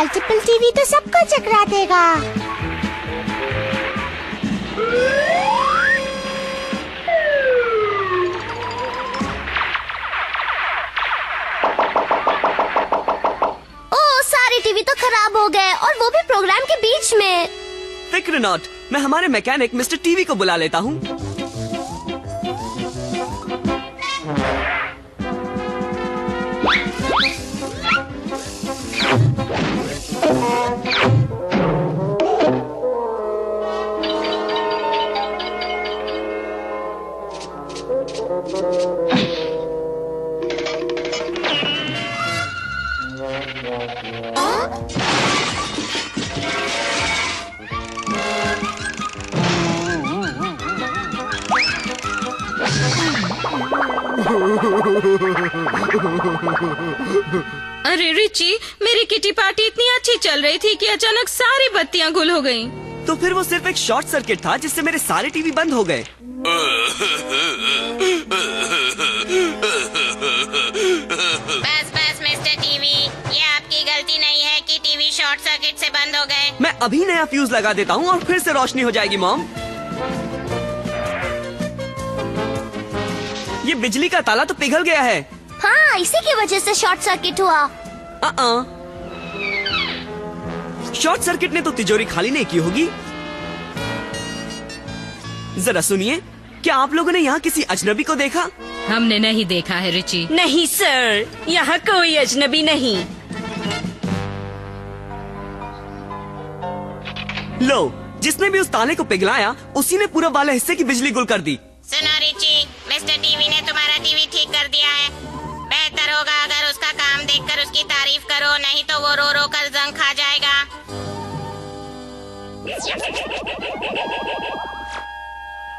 Multiple TV तो सबको चकरा देगा। ओह, सारे टीवी तो खराब हो गए और वो भी प्रोग्राम के बीच में। फिक्र नॉट, मैं हमारे मैकेनिक मिस्टर टीवी को बुला लेता हूँ। अरे रिची, मेरी किटी पार्टी इतनी अच्छी चल रही थी कि अचानक सारी बत्तियां गुल हो गईं। तो फिर वो सिर्फ एक शॉर्ट सर्किट था जिससे मेरे सारे टीवी बंद हो गए। बस बस मिस्टर टीवी, ये आपकी गलती नहीं है कि टीवी शॉर्ट सर्किट से बंद हो गए। मैं अभी नया फ्यूज लगा देता हूँ और फिर से रोशनी हो जाएगी मॉम। ये बिजली का ताला तो पिघल गया है। हाँ, इसी की वजह से शॉर्ट सर्किट हुआ। शॉर्ट सर्किट ने तो तिजोरी खाली नहीं की होगी। जरा सुनिए, क्या आप लोगों ने यहाँ किसी अजनबी को देखा? हमने नहीं देखा है रिची। नहीं सर, यहाँ कोई अजनबी नहीं। लो, जिसने भी उस ताले को पिघलाया उसी ने पूरब वाले हिस्से की बिजली गुल कर दी। सुनो रिची, मिस्टर टीवी ने तुम्हारा टीवी ठीक कर दिया है। बेहतर होगा अगर उसका काम देखकर उसकी तारीफ करो, नहीं तो वो रो रो कर जंग खा जाएगा।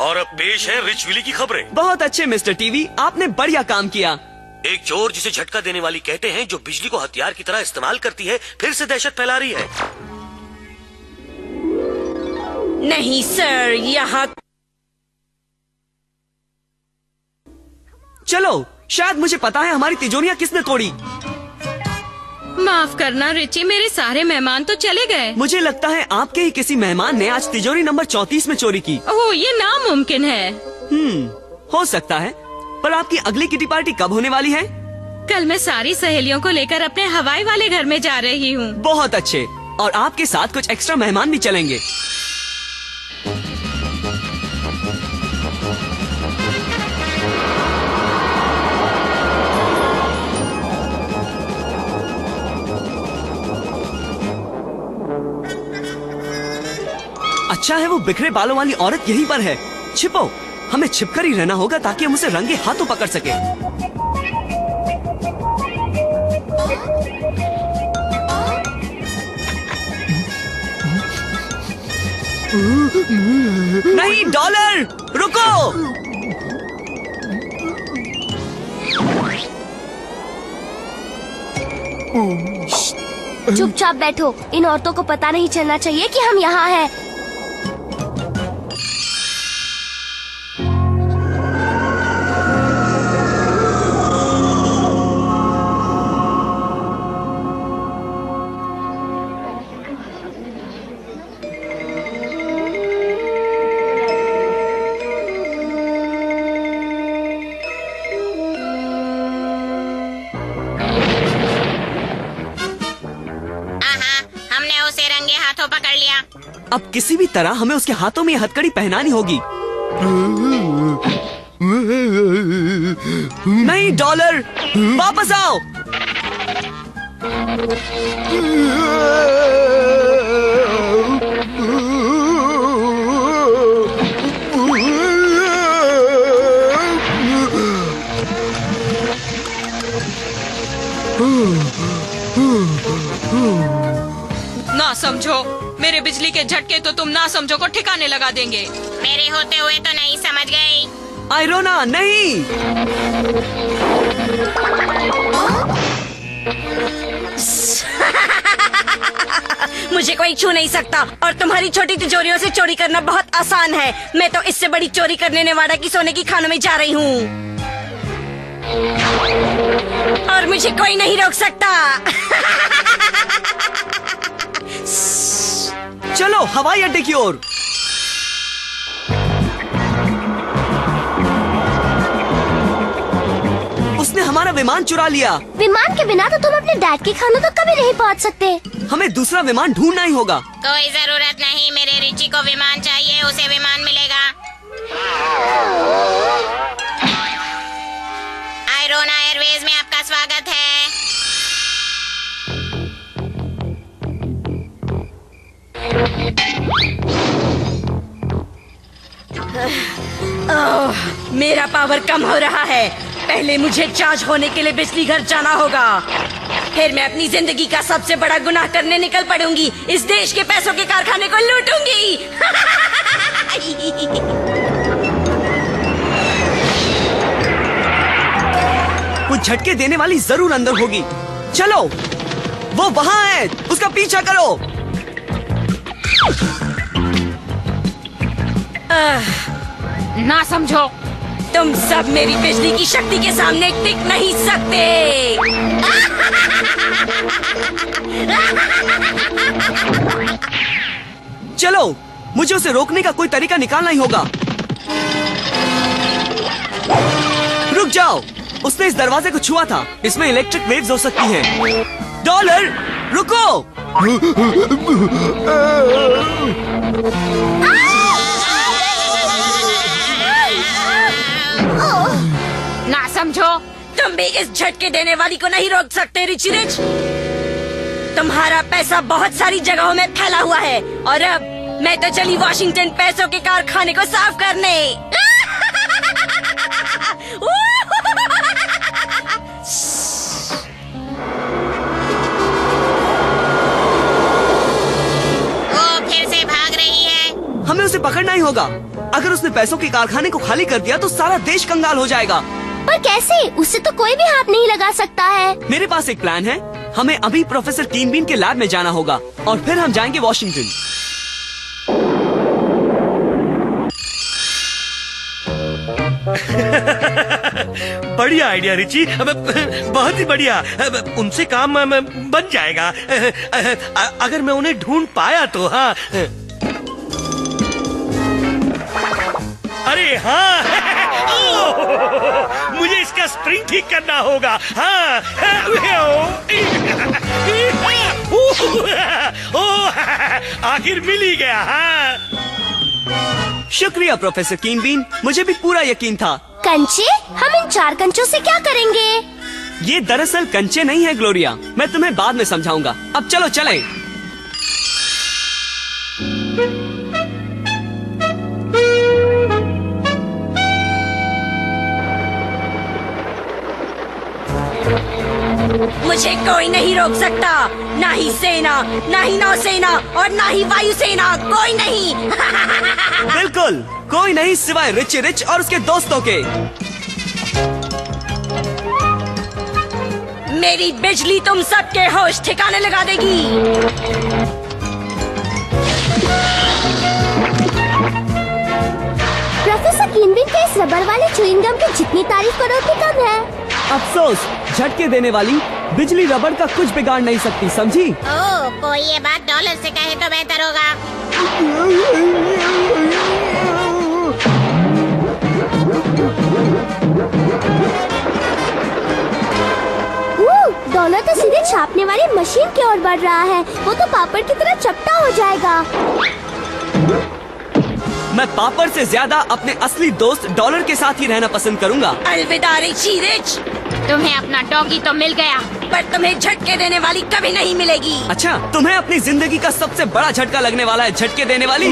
और अब पेश है रिच विली की खबरें। बहुत अच्छे मिस्टर टीवी, आपने बढ़िया काम किया। एक चोर जिसे झटका देने वाली कहते हैं, जो बिजली को हथियार की तरह इस्तेमाल करती है, फिर से दहशत फैला रही है। नहीं सर, यहाँ चलो, शायद मुझे पता है हमारी तिजोरियाँ किसने तोड़ी। माफ करना रिची, मेरे सारे मेहमान तो चले गए। मुझे लगता है आपके ही किसी मेहमान ने आज तिजोरी नंबर 34 में चोरी की। ओह, ये नामुमकिन है। हो सकता है, पर आपकी अगली किटी पार्टी कब होने वाली है? कल मैं सारी सहेलियों को लेकर अपने हवाई वाले घर में जा रही हूँ। बहुत अच्छे, और आपके साथ कुछ एक्स्ट्रा मेहमान भी चलेंगे। अच्छा है वो बिखरे बालों वाली औरत यहीं पर है। छिपो, हमें छिपकर ही रहना होगा ताकि हम उसे रंगे हाथों पकड़ सके। नहीं डॉलर, रुको। चुपचाप बैठो, इन औरतों को पता नहीं चलना चाहिए कि हम यहाँ हैं। पकड़ लिया। अब किसी भी तरह हमें उसके हाथों में ये हथकड़ी पहनानी होगी। नहीं डॉलर, वापस आओ। ना समझो, मेरे बिजली के झटके तो तुम ना समझो को ठिकाने लगा देंगे। मेरे होते हुए तो नहीं समझ गई। आयरोना नहीं। मुझे कोई छू नहीं सकता और तुम्हारी छोटी तिजोरियों से चोरी करना बहुत आसान है। मैं तो इससे बड़ी चोरी करने नेवाडा की सोने की खानों में जा रही हूँ और मुझे कोई नहीं रोक सकता। चलो हवाई अड्डे की ओर। उसने हमारा विमान चुरा लिया। विमान के बिना तो तुम अपने डैड के खाने तक कभी नहीं पहुंच सकते। हमें दूसरा विमान ढूंढना ही होगा। कोई जरूरत नहीं, मेरे रिची को विमान चाहिए, उसे विमान मिलेगा। आयरोना एयरवेज में आपका स्वागत है। मेरा पावर कम हो रहा है। पहले मुझे चार्ज होने के लिए बिजली घर जाना होगा, फिर मैं अपनी जिंदगी का सबसे बड़ा गुनाह करने निकल पड़ूंगी। इस देश के पैसों के कारखाने को लूटूंगी। कुछ झटके देने वाली जरूर अंदर होगी। चलो, वो वहाँ है, उसका पीछा करो। ना समझो, तुम सब मेरी बिजली की शक्ति के सामने टिक नहीं सकते। चलो, मुझे उसे रोकने का कोई तरीका निकालना ही होगा। रुक जाओ, उसने इस दरवाजे को छुआ था। इसमें इलेक्ट्रिक वेव्स हो सकती हैं। डॉलर, रुको। ना समझो, तुम भी इस झटके देने वाली को नहीं रोक सकते रिची रिच। तुम्हारा पैसा बहुत सारी जगहों में फैला हुआ है और अब मैं तो चली वॉशिंगटन पैसों के कारखाने को साफ करने। वो फिर से भाग रही है। हमें उसे पकड़ना ही होगा। अगर उसने पैसों के कारखाने को खाली कर दिया तो सारा देश कंगाल हो जाएगा। पर कैसे? उससे तो कोई भी हाथ नहीं लगा सकता है। मेरे पास एक प्लान है। हमें अभी प्रोफेसर कीन बीन के लैब में जाना होगा और फिर हम जाएंगे वॉशिंगटन। बढ़िया आइडिया रिची, बहुत ही बढ़िया। उनसे काम बन जाएगा अगर मैं उन्हें ढूंढ पाया तो। हाँ, अरे हाँ, मुझे इसका स्प्रिंग ठीक करना होगा। हाँ, आखिर मिल ही गया। हाँ, शुक्रिया प्रोफेसर कीन बीन, मुझे भी पूरा यकीन था। कंचे? हम इन 4 कंचों से क्या करेंगे? ये दरअसल कंचे नहीं है ग्लोरिया, मैं तुम्हें बाद में समझाऊंगा। अब चलो चलें। मुझे कोई नहीं रोक सकता, ना ही सेना, ना ही नौसेना और ना ही वायुसेना, कोई नहीं। बिल्कुल कोई नहीं सिवाय रिची रिच और उसके दोस्तों के। मेरी बिजली तुम सबके होश ठिकाने लगा देगी। प्रोफेसर कीन बीन के इस रबर वाले च्युइंग गम की जितनी तारीफ करो उतनी कम है। अफसोस, झटके देने वाली बिजली रबड़ का कुछ बिगाड़ नहीं सकती, समझी? ओह, कोई ये बात डॉलर से कहे तो बेहतर होगा। डॉलर तो सीधे छापने वाली मशीन की ओर बढ़ रहा है। वो तो पापड़ की तरह चपटा हो जाएगा। मैं पापड़ से ज्यादा अपने असली दोस्त डॉलर के साथ ही रहना पसंद करूंगा। अलविदा रिची रिच। तुम्हें अपना डॉगी तो मिल गया, पर तुम्हें झटके देने वाली कभी नहीं मिलेगी। अच्छा, तुम्हें अपनी जिंदगी का सबसे बड़ा झटका लगने वाला है झटके देने वाली।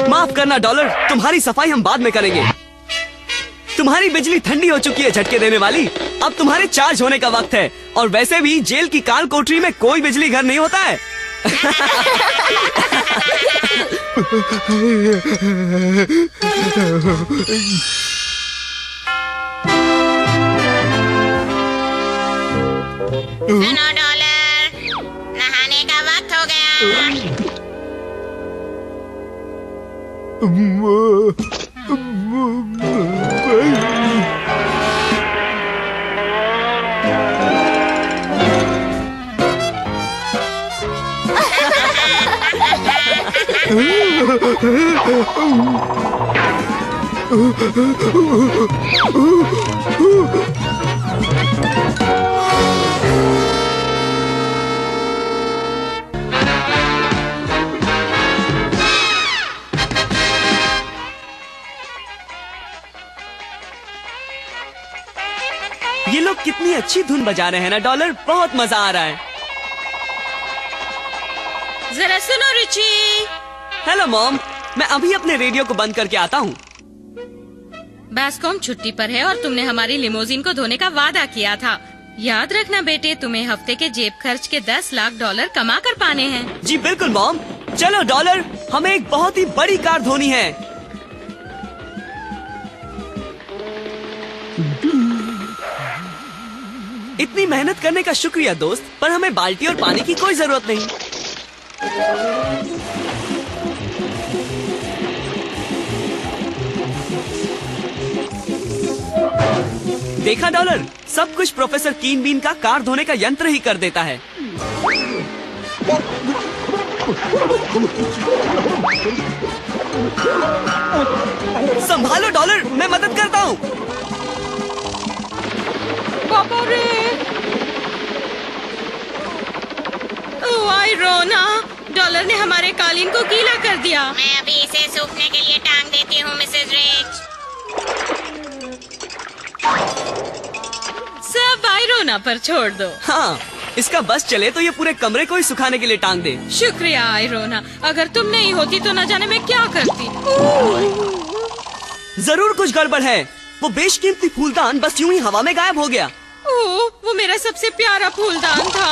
माफ करना डॉलर, तुम्हारी सफाई हम बाद में करेंगे। तुम्हारी बिजली ठंडी हो चुकी है झटके देने वाली, अब तुम्हारे चार्ज होने का वक्त है। और वैसे भी जेल की काल कोठरी में कोई बिजली घर नहीं होता है। सुनो डॉलर, नहाने का वक्त हो गया। ये लोग कितनी अच्छी धुन बजा रहे हैं ना डॉलर, बहुत मजा आ रहा है। जरा सुनो रिची। हेलो मॉम, मैं अभी अपने रेडियो को बंद करके आता हूँ। बास्कॉम छुट्टी पर है और तुमने हमारी लिमोजिन को धोने का वादा किया था। याद रखना बेटे, तुम्हें हफ्ते के जेब खर्च के 10 लाख डॉलर कमा कर पाने हैं। जी बिल्कुल मॉम। चलो डॉलर, हमें एक बहुत ही बड़ी कार धोनी है। इतनी मेहनत करने का शुक्रिया दोस्त, पर हमें बाल्टी और पानी की कोई जरूरत नहीं। देखा डॉलर, सब कुछ प्रोफेसर कीन बीन का कार धोने का यंत्र ही कर देता है। संभालो डॉलर, मैं मदद करता हूँ। पापा रे। ओह आयरोना, डॉलर ने हमारे कालीन को गीला कर दिया। मैं अभी इसे सूखने के लिए टांग देती हूँ मिसेज रिच। सब आयरोना पर छोड़ दो। हाँ, इसका बस चले तो ये पूरे कमरे को ही सुखाने के लिए टांग दे। शुक्रिया आयरोना, अगर तुम नहीं होती तो न जाने मैं क्या करती। जरूर कुछ गड़बड़ है। वो बेशकीमती फूलदान बस यूं ही हवा में गायब हो गया। ओह, वो मेरा सबसे प्यारा फूलदान था।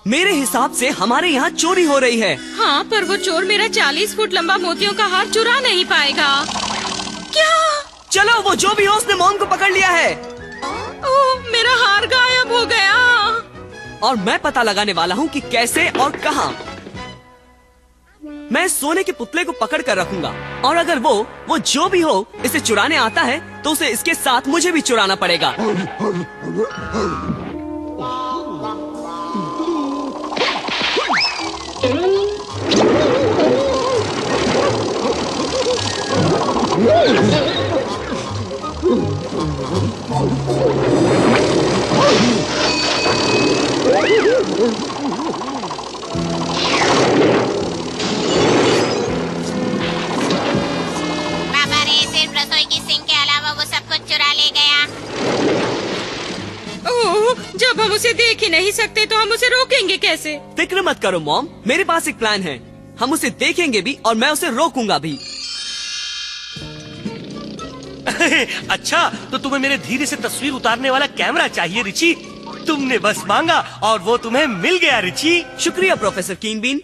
मेरे हिसाब से हमारे यहाँ चोरी हो रही है। हाँ, पर वो चोर मेरा 40 फुट लंबा मोतियों का हार चुरा नहीं पाएगा। क्या? चलो, वो जो भी हो उसने मॉम को पकड़ लिया है। ओह, मेरा हार गायब हो गया। और मैं पता लगाने वाला हूँ कि कैसे और कहाँ। मैं सोने के पुतले को पकड़ कर रखूंगा, और अगर वो जो भी हो इसे चुराने आता है तो उसे इसके साथ मुझे भी चुराना पड़ेगा। पापा रे, सिर्फ रसोई की सिंक के अलावा वो सब कुछ चुरा ले गया। ओह, जब हम उसे देख ही नहीं सकते तो हम उसे रोकेंगे कैसे? फिक्र मत करो मॉम, मेरे पास एक प्लान है। हम उसे देखेंगे भी और मैं उसे रोकूंगा भी। अच्छा, तो तुम्हें मेरे धीरे से तस्वीर उतारने वाला कैमरा चाहिए रिची। तुमने बस मांगा और वो तुम्हें मिल गया रिची। शुक्रिया प्रोफेसर कीन बीन।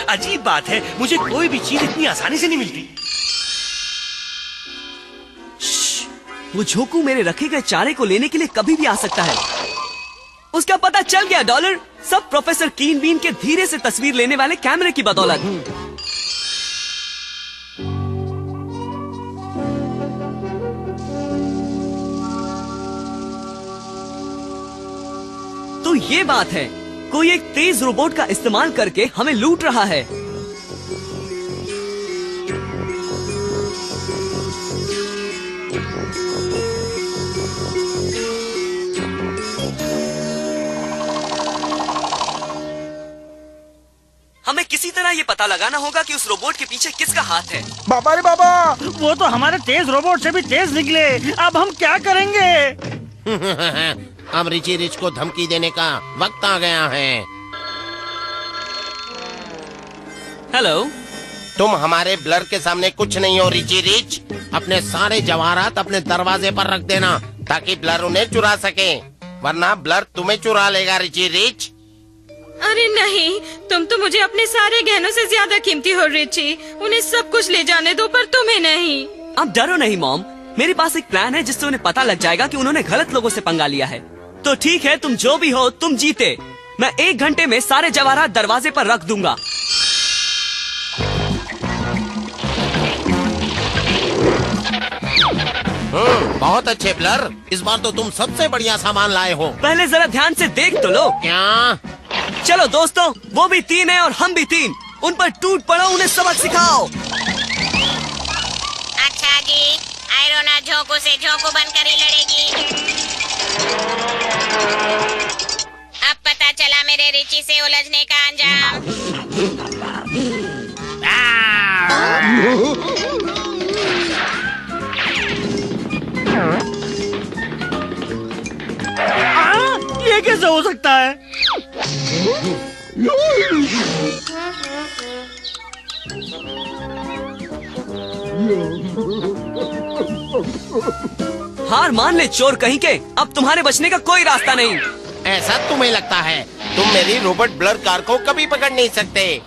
अजीब बात है, मुझे कोई भी चीज इतनी आसानी से नहीं मिलती। वो झोंकू मेरे रखे गए चारे को लेने के लिए कभी भी आ सकता है। उसका पता चल गया डॉलर, सब प्रोफेसर कीन बीन के धीरे से तस्वीर लेने वाले कैमरे की बदौलत। तो ये बात है, कोई एक तेज रोबोट का इस्तेमाल करके हमें लूट रहा है। हमें किसी तरह ये पता लगाना होगा कि उस रोबोट के पीछे किसका हाथ है। बाबा रे बाबा, वो तो हमारे तेज रोबोट से भी तेज निकले। अब हम क्या करेंगे? अब रिची रिच को धमकी देने का वक्त आ गया है। हेलो, तुम हमारे ब्लर के सामने कुछ नहीं हो रिची रिच। अपने सारे जवाहरात अपने दरवाजे पर रख देना ताकि ब्लर उन्हें चुरा सके, वरना ब्लर तुम्हें चुरा लेगा रिची रिच। अरे नहीं, तुम तो मुझे अपने सारे गहनों से ज्यादा कीमती हो रिची। उन्हें सब कुछ ले जाने दो, पर तुम्हें नहीं। अब डरो नहीं मॉम, मेरे पास एक प्लान है जिससे उन्हें पता लग जाएगा कि उन्होंने गलत लोगों से पंगा लिया है। तो ठीक है, तुम जो भी हो तुम जीते। मैं 1 घंटे में सारे जवाहरात दरवाजे पर रख दूंगा। बहुत अच्छे ब्लर, इस बार तो तुम सबसे बढ़िया सामान लाए हो। पहले जरा ध्यान से देख तो लो। क्या? चलो दोस्तों, वो भी 3 है और हम भी 3। उन पर टूट पड़ो, उन्हें सबक सिखाओ। अच्छा जी, आयरोना झोंकू से झोंकू बनकर ही लड़ेगी। अब पता चला मेरे रिची से उलझने का अंजाम। ये कैसे हो सकता है? हार मान ले चोर कहीं के, अब तुम्हारे बचने का कोई रास्ता नहीं। ऐसा तुम्हें लगता है? तुम मेरी रोबोट ब्लर कार को कभी पकड़ नहीं सकते।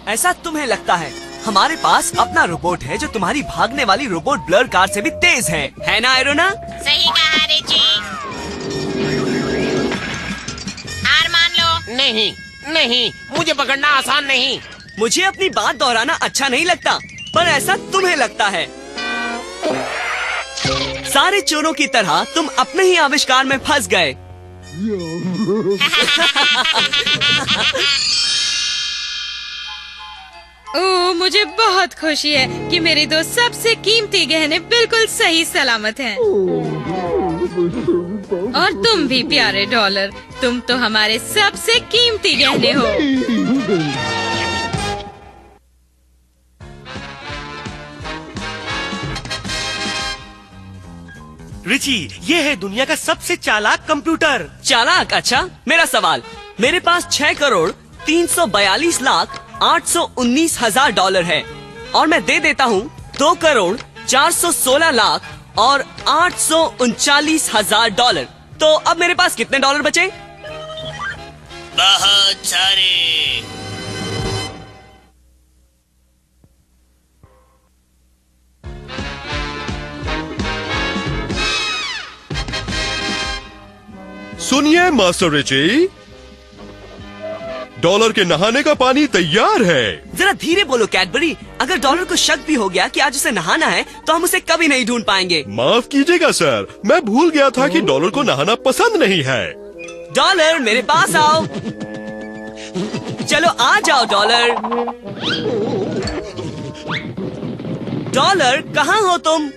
ऐसा तुम्हें लगता है? हमारे पास अपना रोबोट है जो तुम्हारी भागने वाली रोबोट ब्लर कार से भी तेज है ना आयरोना? सही कहा रिची। हार मान लो। नहीं नहीं, मुझे पकड़ना आसान नहीं। मुझे अपनी बात दोहराना अच्छा नहीं लगता, पर ऐसा तुम्हें लगता है। सारे चोरों की तरह तुम अपने ही आविष्कार में फंस गए। ओह, मुझे बहुत खुशी है कि मेरे दो सबसे कीमती गहने बिल्कुल सही सलामत हैं। और तुम भी प्यारे डॉलर, तुम तो हमारे सबसे कीमती गहने हो। रिची, ये है दुनिया का सबसे चालाक कंप्यूटर। चालाक? अच्छा, मेरा सवाल। मेरे पास 6,42,08,19,000 डॉलर है और मैं दे देता हूँ 2,04,16,00,000 और 839,000 डॉलर। तो अब मेरे पास कितने डॉलर बचे? बहुत सारे। सुनिए मास्टर रिची, डॉलर के नहाने का पानी तैयार है। जरा धीरे बोलो कैडबरी। अगर डॉलर को शक भी हो गया कि आज उसे नहाना है तो हम उसे कभी नहीं ढूंढ पाएंगे। माफ कीजिएगा सर, मैं भूल गया था कि डॉलर को नहाना पसंद नहीं है। डॉलर मेरे पास आओ। चलो आ जाओ डॉलर। डॉलर कहाँ हो तुम?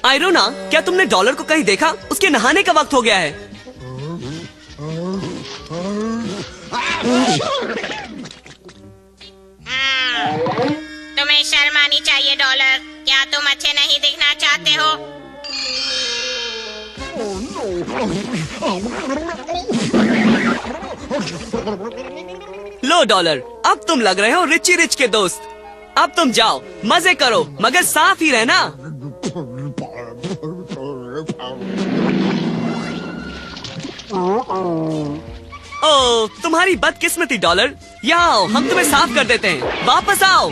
आयरोना, क्या तुमने डॉलर को कहीं देखा? उसके नहाने का वक्त हो गया है। तुम्हें शर्म आनी चाहिए डॉलर। क्या तुम अच्छे नहीं दिखना चाहते हो? लो डॉलर, अब तुम लग रहे हो रिची रिच के दोस्त। अब तुम जाओ, मजे करो, मगर साफ ही रहना। ओ, तुम्हारी बदकिस्मती डॉलर। यहाँ आओ, हम तुम्हें साफ कर देते हैं। वापस आओ।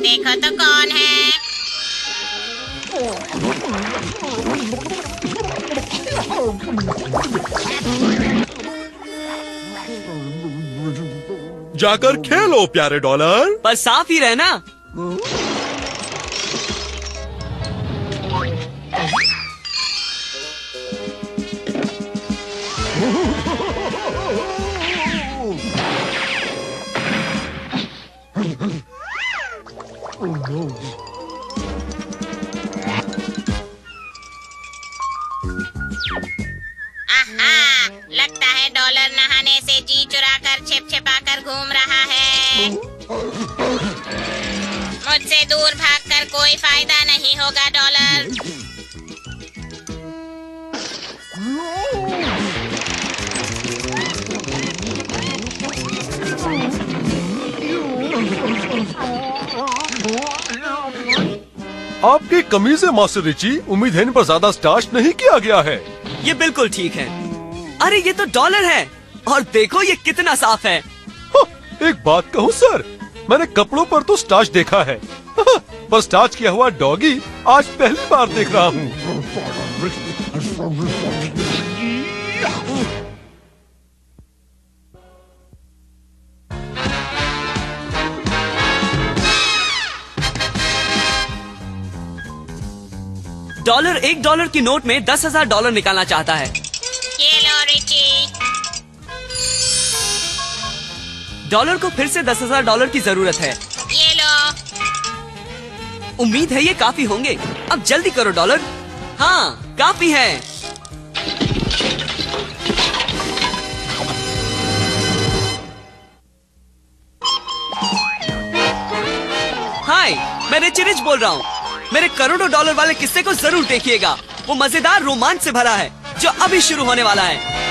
देखो तो कौन है? जाकर खेलो प्यारे डॉलर। पर साफ ही रहना। लगता है डॉलर नहाने से जी चुराकर छिप छिपाकर घूम रहा है। मुझसे दूर भागकर कोई फायदा नहीं होगा डॉलर। आपकी कमीज है मास्टर रिची, उम्मीद है इन पर ज्यादा स्टार्च नहीं किया गया है। ये बिल्कुल ठीक है। अरे ये तो डॉलर है और देखो ये कितना साफ है। एक बात कहूँ सर, मैंने कपड़ों पर तो स्टार्च देखा है पर स्टार्च किया हुआ डॉगी आज पहली बार देख रहा हूँ। डॉलर $1 की नोट में $10,000 निकालना चाहता है। ये लो रिची। डॉलर को फिर से $10,000 की जरूरत है। ये लो। उम्मीद है ये काफी होंगे। अब जल्दी करो डॉलर। हाँ, काफी है। हाय, मैं रिची रिच बोल रहा हूँ। मेरे करोड़ों डॉलर वाले किस्से को जरूर देखिएगा। वो मजेदार रोमांच से भरा है जो अभी शुरू होने वाला है।